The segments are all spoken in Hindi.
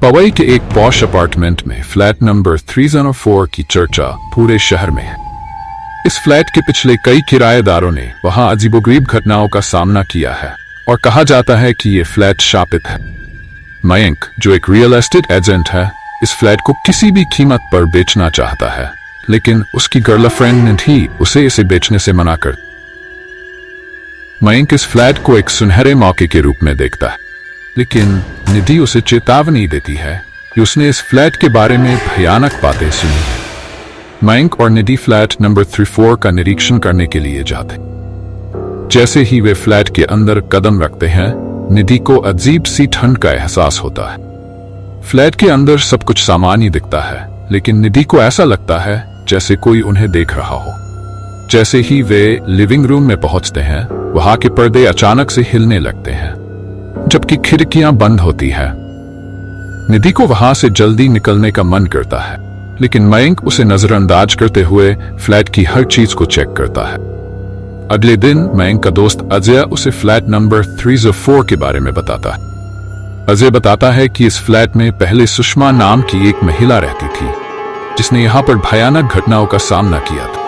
पवई के एक पॉश अपार्टमेंट में फ्लैट नंबर 304 की चर्चा पूरे शहर में है। इस फ्लैट के पिछले कई किराएदारों ने वहां अजीबोगरीब घटनाओं का सामना किया है और कहा जाता है कि ये फ्लैट शापित है। मयंक, जो एक रियल एस्टेट एजेंट है, इस फ्लैट को किसी भी कीमत पर बेचना चाहता है, लेकिन उसकी गर्लफ्रेंड निधि उसे इसे बेचने से मना कर। मयंक इस फ्लैट को एक सुनहरे मौके के रूप में देखता है, लेकिन निधि उसे चेतावनी देती है कि उसने इस फ्लैट के बारे में भयानक बातें सुनी हैं। मयंक और निधि फ्लैट नंबर 34 का निरीक्षण करने के लिए जाते। जैसे ही वे फ्लैट के अंदर कदम रखते हैं, निधि को अजीब सी ठंड का एहसास होता है। फ्लैट के अंदर सब कुछ सामान्य दिखता है, लेकिन निधि को ऐसा लगता है जैसे कोई उन्हें देख रहा हो। जैसे ही वे लिविंग रूम में पहुंचते हैं, वहां के पर्दे अचानक से हिलने लगते हैं, जबकि खिड़कियां बंद होती है। निधि को वहां से जल्दी निकलने का मन करता है, लेकिन मयंक उसे नजरअंदाज करते हुए फ्लैट की हर चीज को चेक करता है। अगले दिन मयंक का दोस्त अजय उसे फ्लैट नंबर 304 के बारे में बताता है। अजय बताता है कि इस फ्लैट में पहले सुषमा नाम की एक महिला रहती थी, जिसने यहां पर भयानक घटनाओं का सामना किया था।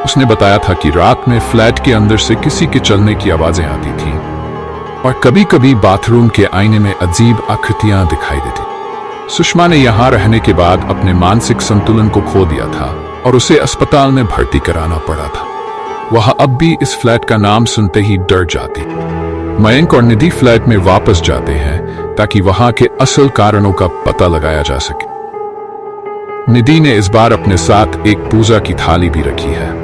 उसने बताया था कि रात में फ्लैट के अंदर से किसी के चलने की आवाजें आती थी और कभी कभी बाथरूम के आईने में अजीब आकृतियां दिखाई देती। सुषमा ने यहां रहने के बाद अपने मानसिक संतुलन को खो दिया था और उसे अस्पताल में भर्ती कराना पड़ा था। वह अब भी इस फ्लैट का नाम सुनते ही डर जाती। मयंक और निधि फ्लैट में वापस जाते हैं ताकि वहां के असल कारणों का पता लगाया जा सके। निधि ने इस बार अपने साथ एक पूजा की थाली भी रखी है।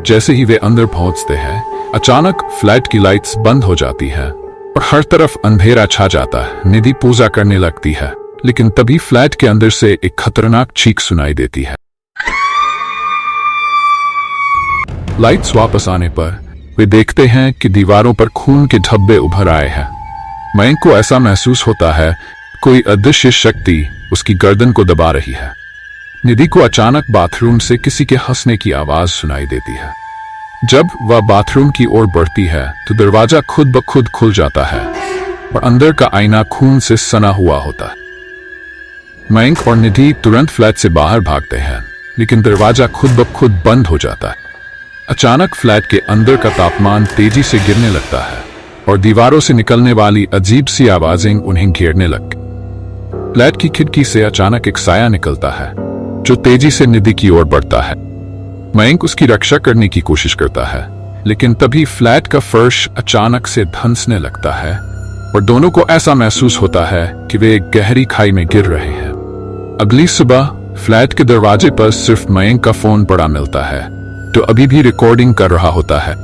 जैसे ही वे अंदर पहुंचते हैं, अचानक फ्लैट की लाइट्स बंद हो जाती है और हर तरफ अंधेरा छा जाता है। निधि पूजा करने लगती है, लेकिन तभी फ्लैट के अंदर से एक खतरनाक चीख सुनाई देती है। लाइट्स वापस आने पर वे देखते हैं कि दीवारों पर खून के धब्बे उभर आए हैं। मयंक को ऐसा महसूस होता है कोई अदृश्य शक्ति उसकी गर्दन को दबा रही है। निधि को अचानक बाथरूम से किसी के हंसने की आवाज सुनाई देती है। जब वह बाथरूम की ओर बढ़ती है तो दरवाजा खुद ब खुद खुल जाता है और अंदर का आईना खून से सना हुआ होता है। मयंक और निधि तुरंत फ्लैट से बाहर भागते हैं, लेकिन दरवाजा खुद ब खुद बंद हो जाता है। अचानक फ्लैट के अंदर का तापमान तेजी से गिरने लगता है और दीवारों से निकलने वाली अजीब सी आवाजें उन्हें घेरने लगती। फ्लैट की खिड़की से अचानक एक साया निकलता है जो तेजी से निधि की ओर बढ़ता है। मयंक उसकी रक्षा करने की कोशिश करता है, लेकिन तभी फ्लैट का फर्श अचानक से धंसने लगता है और दोनों को ऐसा महसूस होता है कि वे एक गहरी खाई में गिर रहे हैं। अगली सुबह फ्लैट के दरवाजे पर सिर्फ मयंक का फोन पड़ा मिलता है, जो अभी भी रिकॉर्डिंग कर रहा होता है।